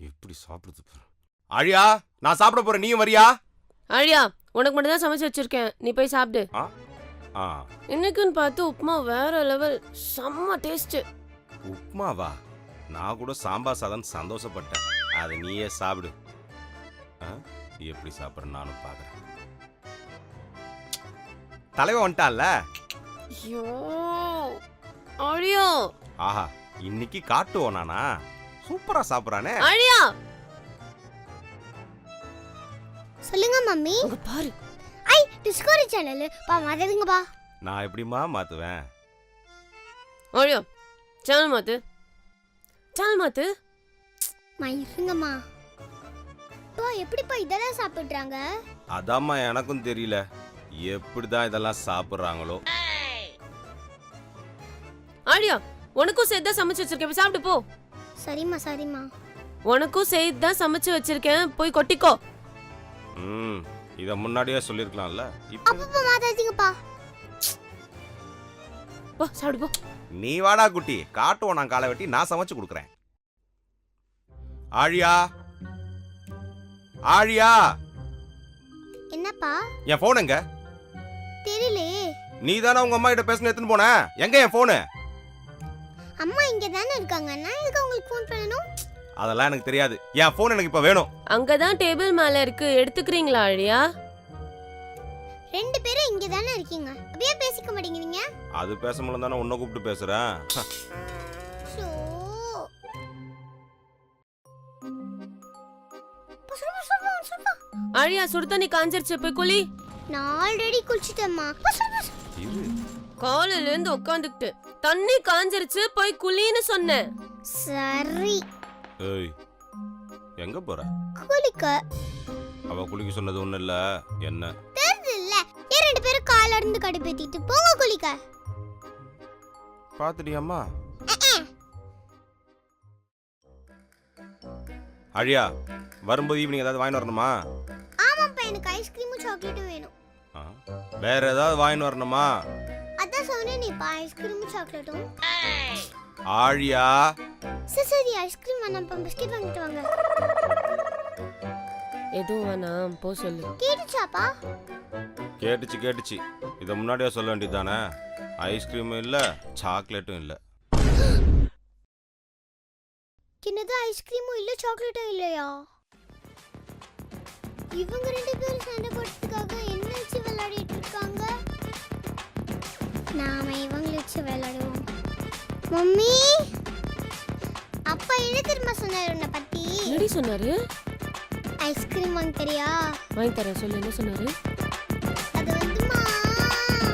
எப்படி சாப்பிடுது பாரு. ஆழியா, நான் சாப்பிட போறேன், நீயும் வரியா? ஆழியா, உனக்கு மட்டும் தான் சமைச்சு வச்சிருக்கேன், நீ போய் சாப்பிடு. இன்னைக்குன்னு பார்த்து உப்புமா வேற லெவல், செம்ம டேஸ்ட். உப்புமாவா? நான் கூட சாம்பார் சாதம் சந்தோஷப்பட்டேன். அதை நீயே சாப்பிடு. எப்படி சாப்பிட்ற நானும் பார்க்குறேன். தலைவன் வந்துட்டான்ல. ஐயோ ஆழியா, ஆஹா, இன்னைக்கு காட்டுவோம் நானா? சூப்பரா சாப்பிடுறானே. ஆழியா சொல்லுங்க மம்மி. அங்க பாரு. ஐ டிஸ்கவரி சேனல் பா மாத்துங்க பா. நான் எப்படிமா மாத்துவேன்? ஆழியா சேனல் மாத்து, சேனல் மாத்து. இருங்கம்மா. பா எப்படிப்பா இதெல்லாம் சாப்பிடுறாங்க? அதாம்மா எனக்கும் தெரியல, எப்படிதான் இதெல்லாம் சாப்பிடுறாங்களோ. ஆழியா, உனக்கும் சேர்த்து தான் சமைச்சு வச்சிருக்கேன், போய் சாப்பிட்டு போ. சரிம்மா சரிம்மா. உனக்கும் சேர்த்து தான் சமைச்சு வச்சிருக்கேன், போய் கொட்டிக்கோ. இத முன்னாடியே சொல்லிருக்கலாம்ல. அப்பப்பா மாத்தாதீங்கப்பா. போ சாப்பிடு போ. நீ வாடா குட்டி, காட்டுவோம் நான் காலை வெட்டி நான் சமைச்சு கொடுக்குறேன். ஆழியா, ஆழியா. என்னப்பா? என் போன் எங்க? தெரியலையே. நீ தானே உங்க அம்மா கிட்ட பேசணும் எடுத்துன்னு போன, எங்க என் போனு? அம்மா இங்க தானே இருக்காங்க, நான் எதுக்கு உங்களுக்கு ஃபோன் பண்ணணும்? அதெல்லாம் எனக்கு தெரியாது, என் போன் எனக்கு இப்ப வேணும். அங்கதான் டேபிள் மேல இருக்கு, எடுத்துக்கிறீங்களா ஆழியா? ரெண்டு பேரும் இங்க தானே இருக்கீங்க, அப்படியே பேசிக்க மாட்டேங்கிறீங்க? அது பேச முடியல தானே உன்னை கூப்பிட்டு பேசுறேன். ஆழியா, சுடு தண்ணி காஞ்சிருச்சு, போய் குளி. நான் ஆல்ரெடி குளிச்சிட்டேம்மா. காலையில இருந்து உட்காந்துக்கிட்டு தண்ணி காஞ்சிருச்சு, போய் குளின்னு சொன்னேன். சரி. ஏய், எங்க போற? குளிக்க. அவ குளிக்க சொன்னது ஒண்ணு இல்ல, என்ன தெரியல. ஏன் ரெண்டு பேரும் கால்ல இருந்து கடுப்பேத்திட்டு போங்க குளிக்க. பாத்துட்டியம்மா? அழியா, வரும்போது ஈவினிங் ஏதாவது வாங்கிட்டு வரணுமா? ஆமாப்பா, எனக்கு ஐஸ்கிரீமும் சாக்லேட்டும் வேணும். வேற ஏதாவது வாங்கிட்டு வரணுமா? அதான் சொன்னேன், நீப்பா ஐஸ்கிரீமும் சாக்லேட்டும். ஆழியா. சரி ஐஸ்கிரீம் வேணாம்ப்பா, பிஸ்கட் வாங்கிட்டு வாங்க. எதுவும் வேணாம், போ சொல்லு. கேட்டுச்சாப்பா? கேட்டுச்சு. இத முன்னாடியே சொல்ல வேண்டியதானே? ஐஸ்கிரீமும் இல்ல, சாக்லேட்டும் இல்ல. என்னது, ஐஸ்கிரீமும் இல்ல சாக்லேட்டும் இல்லையா? இவங்க ரெண்டு பேரும் சண்டை போடுறதுக்காக என்ன வச்சு விளையாடிட்டு இருக்காங்க? நாம இவங்களை வச்சு விளையாடுவோம். மம்மி, அப்பா என்ன தெரியுமா சொன்னாரு உன்னை பத்தி? என்னடி சொன்னாரு? ஐஸ்கிரீம் வாங்கி தரியா? வாங்கி தரேன், சொல்லு. என்ன சொன்னாரு?